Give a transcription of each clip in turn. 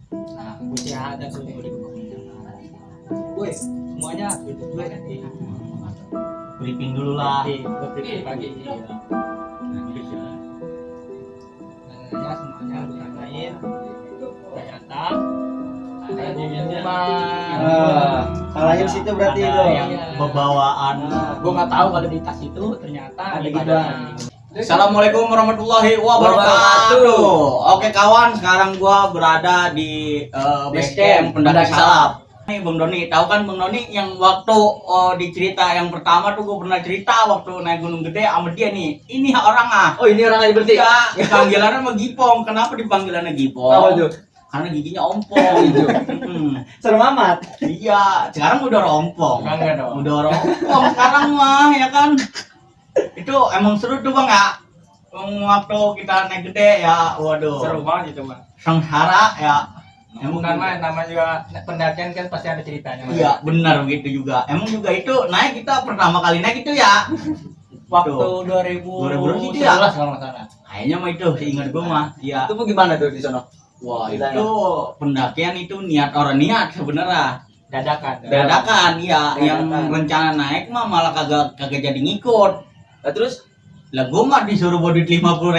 Nah, kunci ada tuh di woi, semuanya duduk dulu nanti. Briefing dulu lah. Briefing pagi. Iya. Nanya semuanya ditanyain. Ternyata ada di minuman. Salahnya di situ berarti ada itu. yang bawaan. Gue nggak tahu kalau di tas itu ternyata Ada di gituan. badannya. Assalamualaikum warahmatullahi wabarakatuh. Oke kawan, sekarang gua berada di base camp pendaki salap. Nih Bang Doni, tahu kan Bang Doni yang waktu di cerita yang pertama tuh gua pernah cerita waktu naik Gunung Gede sama dia nih. Ini orang Oh, ini orang aja berarti. ya, panggilannya sama Gipong. Kenapa dipanggilannya Gipong? Apa tuh? Karena giginya ompong. Serem amat. Iya, sekarang udah rompong. Enggak dong. Udah rompong sekarang mah ya kan. Itu emang seru tuh Bang ya. Waktu kita naik gede ya, waduh. Seru banget itu mah. Sengsara ya. Emang kan mah nama juga pendakian kan pasti ada ceritanya. Iya, benar begitu juga. Emang juga itu naik kita pertama kali naik itu ya. Waktu Tuh. 2011 itu ya? kalau nggak salah. Kayaknya mah itu seingat gua mah. Iya. Itu gimana tuh di sono? Wah, Ceritanya. itu pendakian itu niat orang niat sebenarnya. Dadakan. Dadakan ya, yang Dadakan. rencana naik mah malah kagak jadi ngikut. Nah, terus Lah gua mah disuruh bodit 50.000 gua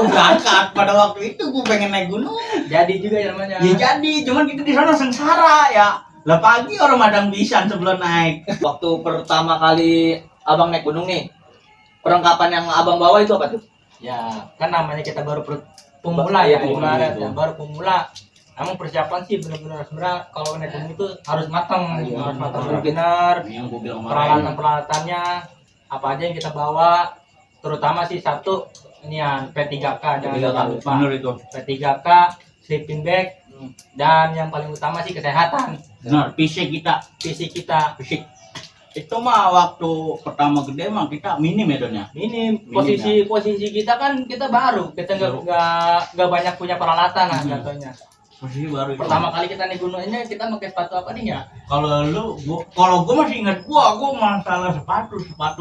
berangkat pada waktu itu gua pengen naik gunung. Jadi juga ya namanya. Ya jadi, cuman kita di sana sengsara ya. Lah pagi orang Madang Bisan sebelum naik. waktu pertama kali abang naik gunung nih, perlengkapan yang abang bawa itu apa tuh? Ya, kan namanya kita baru pemula ya, Pemula ibarat itu. ya, baru pemula. Emang persiapan sih benar-benar sebenarnya kalau naik gunung itu harus matang, Iya, harus matang matang. benar. Yang gua bilang kemarin. Peralatan-peralatannya apa aja yang kita bawa, terutama sih satu ini yang P3K jangan lupa. Bener itu. P3K, sleeping bag, dan yang paling utama sih kesehatan, Benar, fisik kita. fisik kita. Fisik. Itu mah waktu pertama gede mah kita minim ya Don ya. Minim Minim, posisi kita kan kita baru, kita nggak banyak punya peralatan lah contohnya. Posisi baru itu. Pertama kali kita naik gunung ini kita pakai sepatu apa nih ya? Kalau lu, kalau gua masih ingat gua masalah sepatu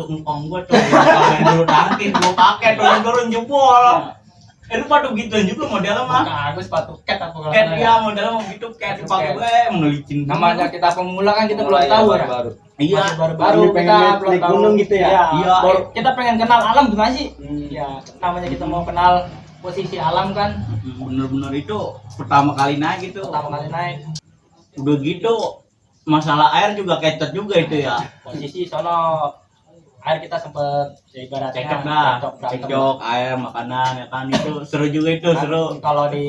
engkong gua tuh yang dulu tangkis gua pakai turun jempol. Itu sepatu gitu juga modelnya mah. Bagus sepatu cat apa kalau Cat nggak ya modelnya mau gitu cat dipakai gue menelicin. namanya kita pemula kan kita belum Mulai tahu ya. baru. Iya. Masih baru-baru Baru kita pengen belum naik tahu. gunung gitu ya? Iya. Kita pengen kenal alam gimana sih? Ya, namanya kita mau kenal posisi alam kan. Bener-bener itu pertama kali naik gitu. Pertama kali naik Udah gitu masalah air juga kecet juga itu ya. posisi sono air kita sempet ya ibaratnya Cekcok dah, berantem. cekcok air makanan ya kan itu seru juga itu Kan seru. kalau di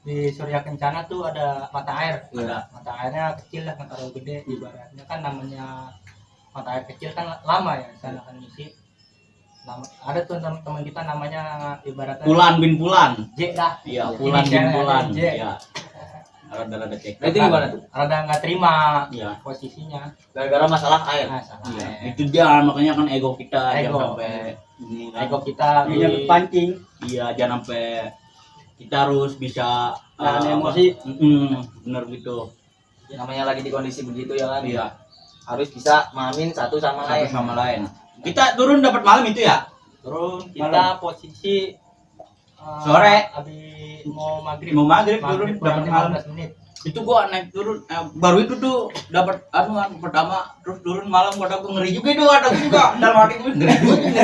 Surya Kencana tuh ada mata air. Ada. Mata airnya kecil lah, nggak terlalu gede. Ibaratnya kan namanya mata air kecil kan lama ya, sana kan misi. Ada tuh teman kita namanya ibaratnya Pulan bin Pulan. J dah. Iya, Pulan bin Inisialnya Pulan. J. Iya. Rada-rada cekcok. Nah, itu gimana tuh? Rada nggak terima Iya. posisinya. Gara-gara masalah air. Nah, salah. Iya, itu dia makanya kan ego kita Ego. jangan sampai ini kan. Ego kita Ini yang pancing. Iya, jangan sampai kita harus bisa Nahan emosi. bener gitu. Namanya lagi di kondisi begitu ya kan? Iya, Harus bisa mahamin satu sama satu lain. sama lain. Kita turun dapat malam itu ya? turun kita posisi Sore. habis mau maghrib. Mau maghrib turun kurang dapat malam. 15 menit. Itu gua naik turun baru itu tuh dapat kan pertama terus turun malam gua ngeri juga itu ada juga dalam hati gua ngeri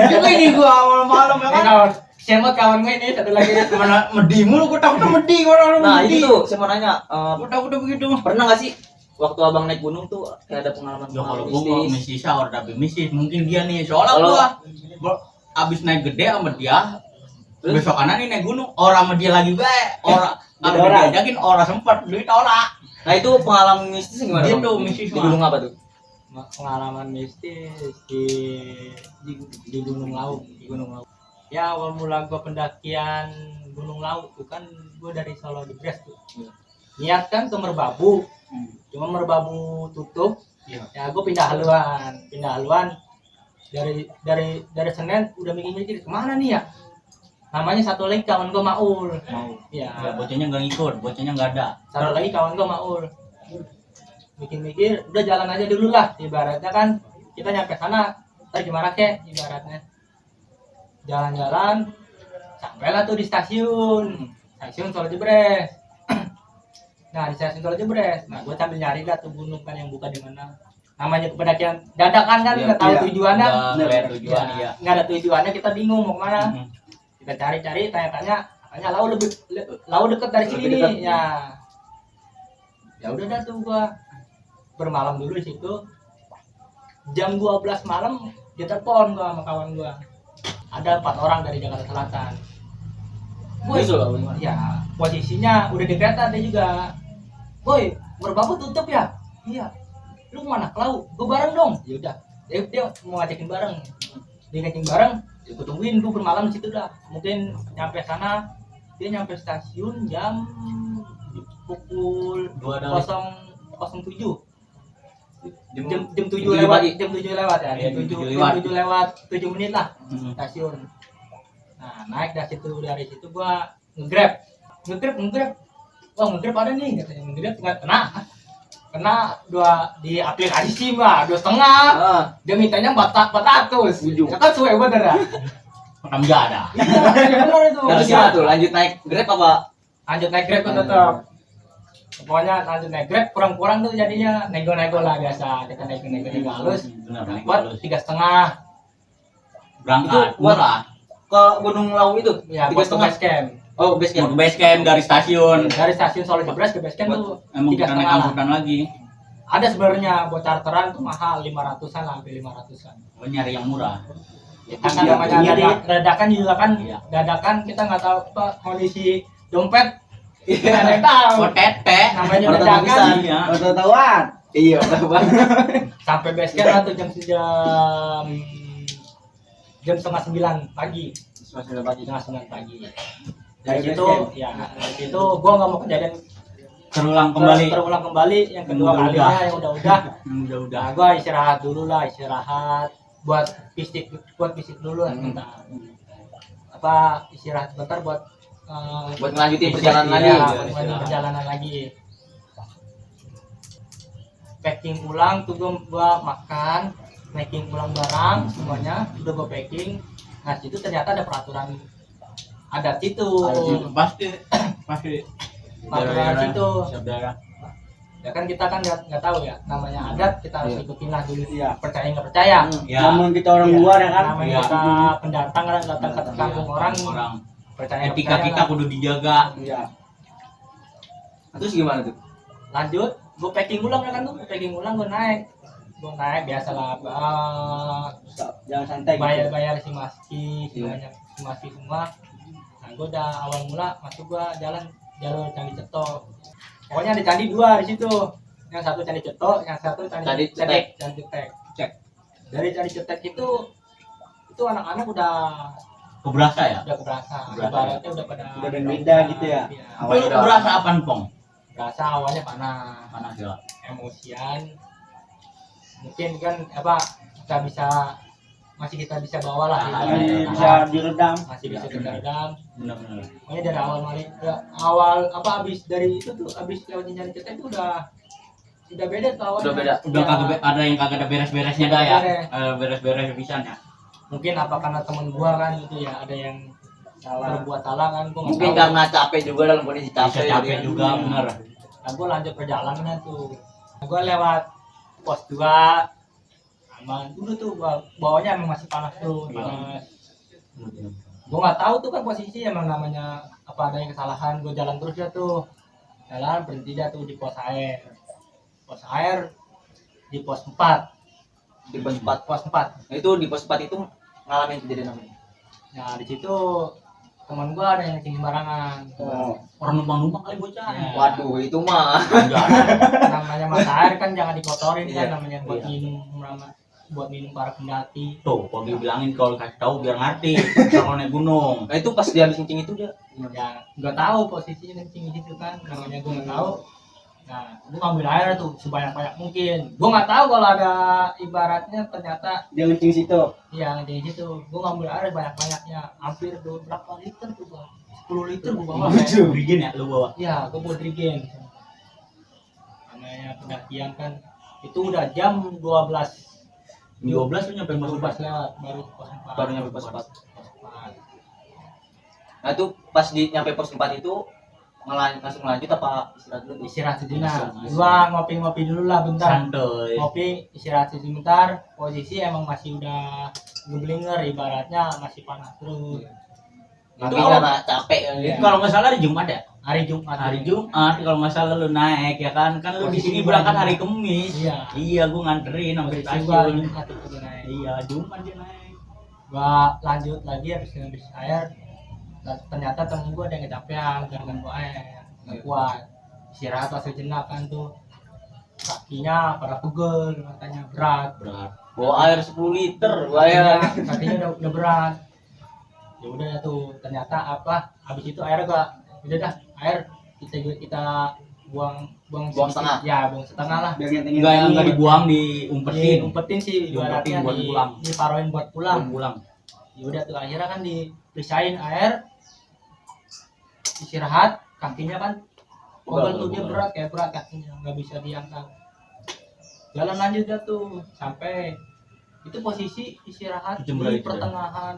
juga ini gua awal malam ya kan. Kawan, siapa kawan gue ini satu lagi. Mana medi mulu gua takut medi gua Nah, medi. itu tuh saya mau nanya, Gua takut begitu. pernah nggak sih waktu abang naik gunung tuh kayak ada pengalaman Ya kalau gua mau mistis? misi sahur tapi misi mungkin dia nih soalnya gua abis naik gede sama dia Terus? besok kanan nih naik gunung orang sama dia lagi bae orang kalau Beda orang. diajakin orang sempet duit orang Nah, itu pengalaman mistis gimana? Dia Bang? tuh mistis, di Bang. gunung apa tuh? Pengalaman mistis di Gunung Lawu, di Gunung Lawu. Ya awal mula gue pendakian Gunung Lawu tuh kan gue dari Solo di Bres tuh. Niat kan ke Merbabu, cuma Merbabu tutup. Iya. Ya gue pindah haluan dari Senen udah mikir-mikir kemana nih ya. Namanya satu lagi kawan gue Maul. ya Ya, bocahnya nggak ngikut bocahnya nggak ada satu lagi kawan gue Maul. Mikir-mikir udah jalan aja dulu lah, ibaratnya kan kita nyampe sana ntar gimana kek ibaratnya jalan-jalan sampailah tuh di stasiun Solo Jebres. Nah di stasiun Tol Jebres. Nah gue sambil nyari dah tuh gunung kan yang buka di mana. Namanya pendakian dadakan kan, nggak tahu tujuannya. Nggak tujuan ya. Nggak ada tujuannya, kita bingung mau kemana. Kita cari-cari, tanya-tanya, katanya lau deket dari sini nih. Ya udah dah tuh gua bermalam dulu di situ. Jam 12 malam dia telepon gua sama kawan gua. Ada 4 orang dari Jakarta Selatan. Boy, ya posisinya udah di kereta dia juga. Boy, Merbabu tutup ya? Iya. Lu kemana? Ke laut? Gua bareng dong. Ya udah. Dia mau ngajakin bareng. Dia ngajakin bareng. Gue tungguin tuh bermalam di situ dah. Mungkin nyampe sana, dia nyampe stasiun jam pukul 0.07. Jam 7 lewat, jam 7 lewat ya. Jam 7 lewat 7 menit lah stasiun. Nah, naik dari situ gua nge-grab. Wah, nge-grab ada nih katanya. Nge-grab enggak kena di aplikasi SIM lah 2,5. Dia mintanya 400. Ya kan suwe bener ya. Rekam nggak ada. Iya bener itu. Terus gimana tuh? Lanjut naik Grab apa? Lanjut naik Grab tuh tetap. Pokoknya lanjut naik Grab kurang-kurang tuh jadinya nego-nego lah biasa. Kita nego halus. Buat 3,5. Berangkat murah. Ke Gunung Lau itu? Ya, buat ke base camp. Oh, base Mau camp. ke base camp dari stasiun. Dari stasiun Solo Jebres ke base camp tuh Emang kita naik 3,5 lah. angkutan lagi. Ada sebenarnya buat charteran tuh mahal 500-an sampai 500-an. Oh, nyari yang murah. Ya kan namanya dadakan juga kan. Dadakan kita nggak tahu apa kondisi dompet. Nggak ada yang tahu. Oh, tete. Namanya Orang dadakan. bisa. Iya. Tahu-tahuan. Iya, tahu Sampai base camp lah tuh jam setengah 9 pagi. Setengah 9 pagi. Dari situ gua nggak mau kejadian Terulang kembali yang kedua Yang kalinya yang udah udah. nah gua istirahat dulu lah, buat fisik dulu lah bentar. Apa istirahat bentar buat ngelanjutin perjalanan lagi. buat ngelanjutin perjalanan lagi. Packing ulang tuh gua makan, packing ulang barang semuanya udah gua packing. Nah situ ternyata ada peraturan adat itu. Pasti Peraturan situ. Saudara. Ya kan kita kan nggak tahu ya namanya adat, kita harus ikutin lah dulu. Iya. Percaya nggak percaya. Ya. Namun kita orang luar ya kan. Namanya Iya. kita pendatang kan datang ke kampung orang. Percaya nggak Etika percaya kita lah. kudu dijaga. Iya. Terus gimana tuh? Lanjut, gue packing ulang ya kan tuh, gue naik biasalah. Jangan santai gitu. Bayar si maski, semuanya si maski semua. Nah gue udah awal mula masuk gue jalur Candi Cetok. Pokoknya ada candi 2 di situ. Yang satu Candi Cetok, yang satu Candi Cetek. Dari Candi Cetek itu anak-anak udah Keberasa ya? keberasa. Keberasa. Ibaratnya udah pada Udah ada beda gitu ya. Lu keberasa apaan, Pong? Berasa awalnya panas, Panas ya. emosian. Mungkin kan masih kita bisa bawa lah. Bisa diredam. Masih bisa diredam. Benar-benar. Pokoknya dari abis dari itu tuh abis lewatin Candi Cetek itu udah beda tuh awalnya. Udah beda. Udah kagak ada yang kagak ada beres-beresnya dah ya. Beres. Beres-beres pisan ya. Mungkin apa karena temen gua kan gitu ya, ada yang berbuat salah kan, gua nggak Mungkin tahu. karena capek juga dalam kondisi Bisa capek. capek gitu. juga bener. Nah, gua lanjut perjalanannya tuh. Nah, gua lewat pos 2 aman dulu tuh, bawahnya emang masih panas tuh, panas. Gua nggak tahu tuh kan posisi emang namanya apa ada yang kesalahan, gua jalan terus ya tuh. Jalan berhenti dah tuh di pos air. Pos air di pos 4. Di pos 4. Pos 4. Nah, itu di pos 4 itu ngalamin kejadian apa? Nah, di situ teman gua ada yang kencing sembarangan. Orang numpang-numpang kali bocah. Ya. Waduh, itu mah. Namanya mata air kan jangan dikotorin kan, Iya. namanya buat minum para pendaki. Tuh, kok dibilangin kalau kasih tahu biar ngerti. Kalau naik gunung. Nah, itu pas dia habis kencing itu dia. Ya nggak tahu posisinya kencing di situ kan, namanya gue nggak tahu. Nah gue ngambil air tuh sebanyak mungkin. Gue nggak tahu kalau ada ibaratnya ternyata Dia ngencing situ. yang di situ. Gue ngambil air banyak-banyaknya, hampir tuh berapa liter tuh bang? 10 liter gue bawa. Brigin ya lu bawa. Ya gue buat regen. Namanya pendakian kan itu udah jam 12. 12 lu nyampe pos 12 4. lewat baru pos 4. Baru nyampe pos 4. Pos 4. Nah, itu pas nyampe pos 4 itu langsung lanjut apa istirahat dulu? Istirahat sejenak. Istirahat. Gua ngopi-ngopi dulu lah bentar. Santuy. Ngopi, istirahat sebentar. Posisi emang masih udah ngeblinger, ibaratnya masih panas terus. Tapi Itu karena capek kan Itu ya. kalau nggak salah hari Jumat ya? Hari Jumat. Hari Jumat kalau nggak salah lu naik ya kan? Kan lu di Posisi sini gua berangkat Jumat. hari Kamis. Iya. Iya, gua nganterin sampai Posisi gua stasiun. Jumat itu naik. Iya, Jumat dia naik. Gua lanjut lagi habis air. Ternyata temen gua ada yang kecapean, jangan gua air. Nggak kuat. Istirahat lah sejenak kan tuh. Kakinya pada pegel, katanya berat. Berat. Bawa air 10 liter, bayar. Kakinya udah berat. Ya udah tuh, ternyata apa? Habis itu air gua udah dah, air kita buang Buang sedikit. setengah. Ya, buang setengah lah. Biar ngentengin Enggak lagi. dibuang, diumpetin. Diumpetin sih Diumpetin ibaratnya buat pulang. diparoin buat pulang. Pulang. Ya udah tuh akhirnya kan dipisahin air, istirahat, kakinya kan pegel tuh, dia berat, kayak berat kakinya, nggak bisa diangkat. Jalan lanjut dah tuh sampai itu posisi istirahat Jam di berapa itu, pertengahan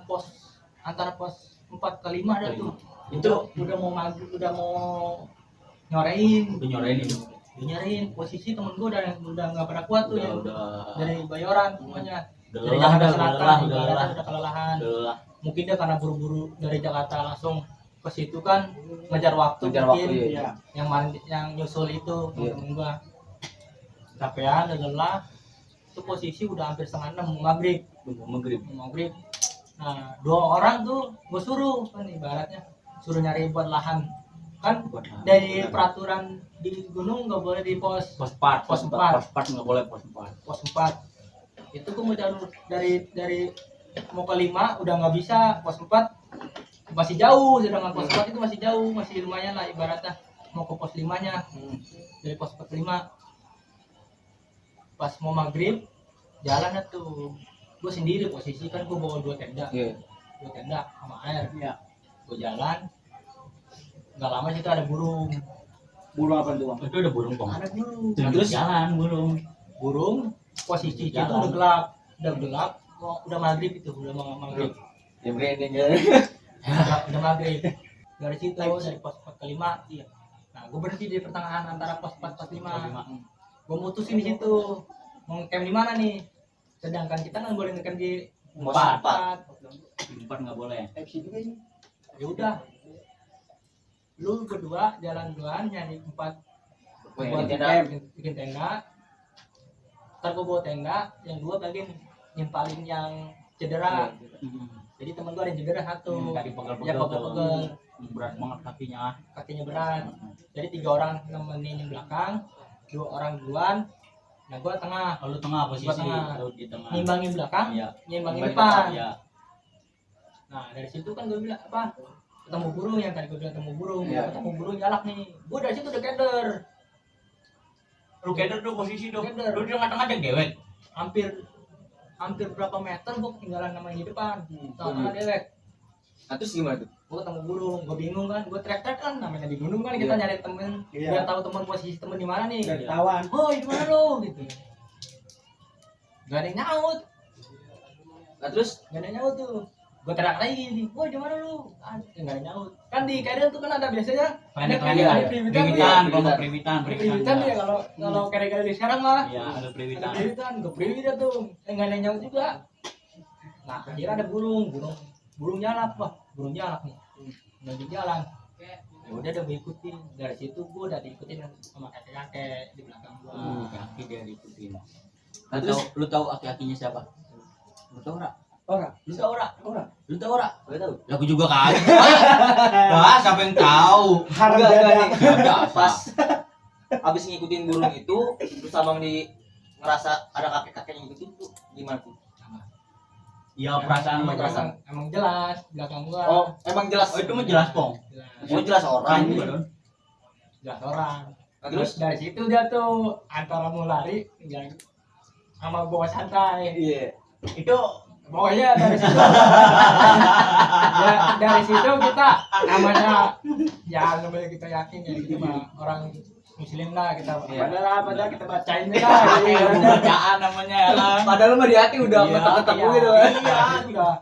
antara pos 4 ke 5 dah tuh. Itu udah mau maghrib, udah mau nyorein, Udah nyorain itu. nyariin posisi temen gua udah nggak pada kuat tuh ya, Udah dari Bayoran semuanya, udah dari lelah, Jakarta udah Selatan lelah, udah ibaratnya lelah. udah kelelahan. Udah lelah. Mungkin dia karena buru-buru dari Jakarta langsung ke situ kan, ngejar waktu Ngejar mungkin. waktu, iya. Iya. yang nyusul itu Iya. temen gua capean, udah lelah. Itu posisi udah hampir setengah 6 maghrib. Maghrib. Nah, 2 orang tuh gua suruh kan, ibaratnya suruh nyari buat lahan kan. Dari peraturan di gunung nggak boleh di pos Pos 4. Pos 4. Pos 4 enggak boleh pos 4. pos 4 itu gua mau jalur dari mau ke 5 udah nggak bisa, pos 4 masih jauh, sedangkan pos 4 itu masih jauh, masih lumayan lah ibaratnya mau ke pos 5 nya. Dari pos 4 ke 5 pas mau maghrib jalan tuh gue sendiri, posisi kan gue bawa 2 tenda, Iya. 2 tenda sama air. Iya. Gue jalan nggak lama situ ada burung, Burung apa tuh, Bang? Itu udah burung pong. ada burung. Nah, terus jalan burung. Posisi itu Jalan. udah gelap, udah maghrib itu, udah mau maghrib. Dia merinding ya. udah maghrib. Dari situ dari pos 4 ke 5, iya. Nah, gue berhenti di pertengahan antara pos 4 pos 5. Gue mutusin di situ mau camp di mana nih. Sedangkan kita nggak boleh ngecamp di Pos 4. Di 4 enggak boleh. FC juga ini. Ya udah. Lu berdua jalan duluan nyari tempat buat bikin tenda. Ntar gue bawa tenda, yang 2 bagian nyimpalin yang cedera. Jadi temen gue ada yang cedera 1. Tadi Ya pegel-pegel. pegel-pegel, Berat banget kakinya. kakinya berat. Jadi 3 orang nemenin yang belakang, 2 orang duluan. Nah gue tengah, Lalu tengah posisi, Gua tengah. lu di tengah. nyimbangin belakang, Iya. nyimbangin Nyimbangin depan. Iya. Nah dari situ kan gue bilang apa? Ketemu burung, yang tadi gue bilang ketemu burung. Iya. Ketemu burung nyalak nih. Gue dari situ udah keder. Lu keder tuh posisi tuh. Keder. Lu di tengah-tengah ada dewek. Hampir berapa meter gue ketinggalan nama yang di depan. Tengah dewek. Nah, terus gimana tuh? Gue ketemu burung, gue bingung kan, gue teriak-teriak kan, namanya di gunung kan kita Iya. nyari temen, Iya. biar tahu temen posisi temen di mana nih. Dari tawan. Oh, di mana lo? Gitu. Gak ada yang nyaut, Nah, terus gak ada yang nyaut tuh. Gue teriak lagi nih, woi di mana lu? Gak ada yang nyaut. Kan di kadal tuh kan ada biasanya Ada ada priwitan tuh ya. priwitan, Ada priwitan ya kalau kadal di sekarang mah. Iya, ada Ada priwitan. priwitan, gue priwitan tuh. Gak ada yang nyaut juga. Nah, akhirnya ada burung nyalak, wah, burung nyalak nih. Lagi jalan. Ya udah gue ikutin. Dari situ gue udah diikutin sama kakek-kakek di belakang gua. Kaki dia diikutin. Nah, Lu terus tahu, lu tahu aki-akinya siapa? Lu tahu enggak? Ora. Lu tau ora? Lu tahu enggak? gue tahu. Ya aku juga kagak. Lah, siapa yang tahu? Haram Enggak dada. nih. Ada Pas abis ngikutin burung itu, terus abang ngerasa ada kakek-kakek yang ngikutin tuh gimana tuh? Ya perasaan emang, perasaan. emang jelas belakang gua. Oh, emang jelas. Oh, itu mah jelas, Pong. Jelas. Oh, jelas orang. Kan juga, Don. Jelas orang. Nah, Terus terus dari situ dia tuh antara mau lari yang sama bawa santai. iya. Itu pokoknya dari situ. Ya, dari situ kita namanya kita yakin ya kita mah orang muslim lah, kita Iya. padahal kita bacain lah Iya, bacaan namanya ya kan. Padahal mah di hati udah Iya, ketemu Iya, gitu. iya, udah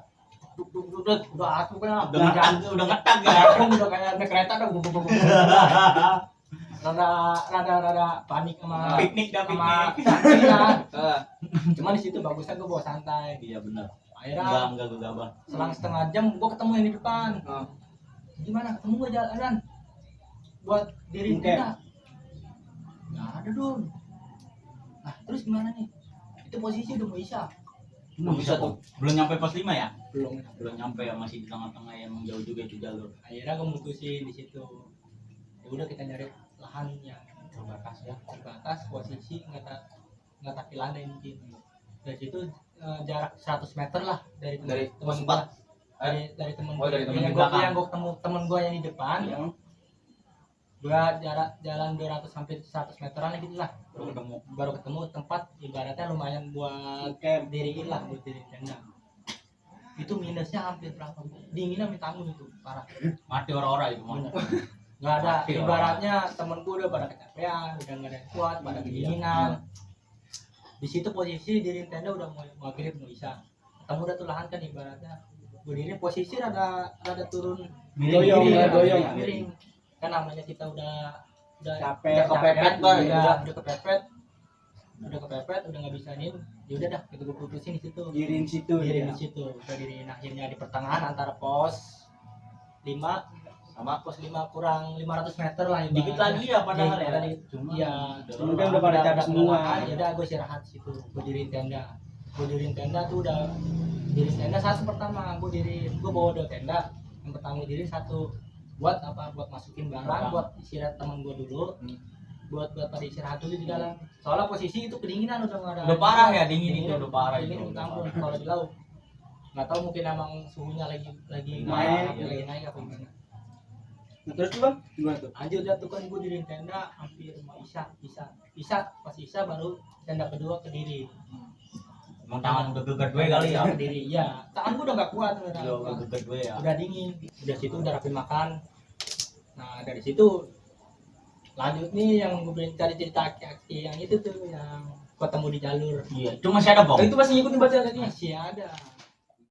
udah atuh kan Udah ngetag ya. udah kayak naik kereta dah rada panik sama Piknik dah sama piknik. santai lah. Ah, Cuman di situ bagusnya gue bawa santai. Iya benar. Akhirnya Enggak gegabah. selang setengah jam gue ketemu yang di depan. ah. Gimana ketemu gak jalan buat diri Oke. kita? Nggak ada dong. Nah terus gimana nih? Itu posisi udah mau isya. Bisa tuh. Belum nyampe pos 5 ya? Belum. Belum nyampe ya, masih di tengah-tengah yang jauh juga itu jalur. Akhirnya gue mutusin di situ. Ya udah kita nyari lahan yang terbatas ya, terbatas posisi nggak kaki landai mungkin. Dari situ jarak 100 meter lah dari Dari teman pos gua. 4. Dari temen Oh, dari temen yang di gua belakang. yang gua ketemu temen gua yang di depan. Iya. Gua jarak jalan 200 sampai 100 meteran lah gitu lah. Baru ketemu tempat ibaratnya lumayan buat Camp. diriin lah, buat diri tenda. Itu minusnya hampir berapa? Dinginnya minta ampun itu parah. Mati orang-orang itu mah. Nggak ada, Mati orang. ibaratnya temen gue udah pada kecapean, udah nggak ada yang kuat, pada kedinginan. Di situ posisi diri tenda udah mau maghrib mau isya. Ketemu udah tuh lahan kan ibaratnya. Berdiri posisi rada turun Miring, doyong. miring. Kan namanya kita udah Capek, kepepet, Bang. Bang. Udah kepepet, udah nggak bisa nih. Ya udah dah, kita gue putusin di situ. Diriin situ Diri ya. di situ, udah diriin akhirnya di pertengahan antara pos 5 sama pos 5 kurang 500 meter lah ibaratnya. Dikit lagi ya padahal ya. Cuma iya. Cuma kan udah pada capek semua. Ya udah gue istirahat di situ. Gue diriin tenda. Gue diriin tenda tuh udah diriin tenda satu pertama. Gue bawa dua tenda. Yang pertama gue diriin satu buat apa? Buat masukin barang, buat istirahat teman gue dulu. Buat pada istirahat dulu di dalam. Soalnya posisi itu kedinginan udah nggak ada. Udah parah ya, dingin itu udah parah Dingin itu. minta ampun kalau di laut. Nggak tahu mungkin emang suhunya lagi Naik, lagi naik apa gimana. Nah, terus tuh bang, gimana tuh? Lanjut dah tuh kan gue diriin tenda hampir mau isya pas isya baru tenda kedua ke diri. Emang tangan udah geget gue kali ya. Ke diri ya tangan gue udah gak kuat Udah geget gue ya. udah dingin. Udah situ udah rapi makan. Nah dari situ lanjut nih yang gue cari cerita aki yang itu tuh yang ketemu di jalur. Iya, itu masih ada, Bang. Itu masih ngikutin baca lagi. Masih ada.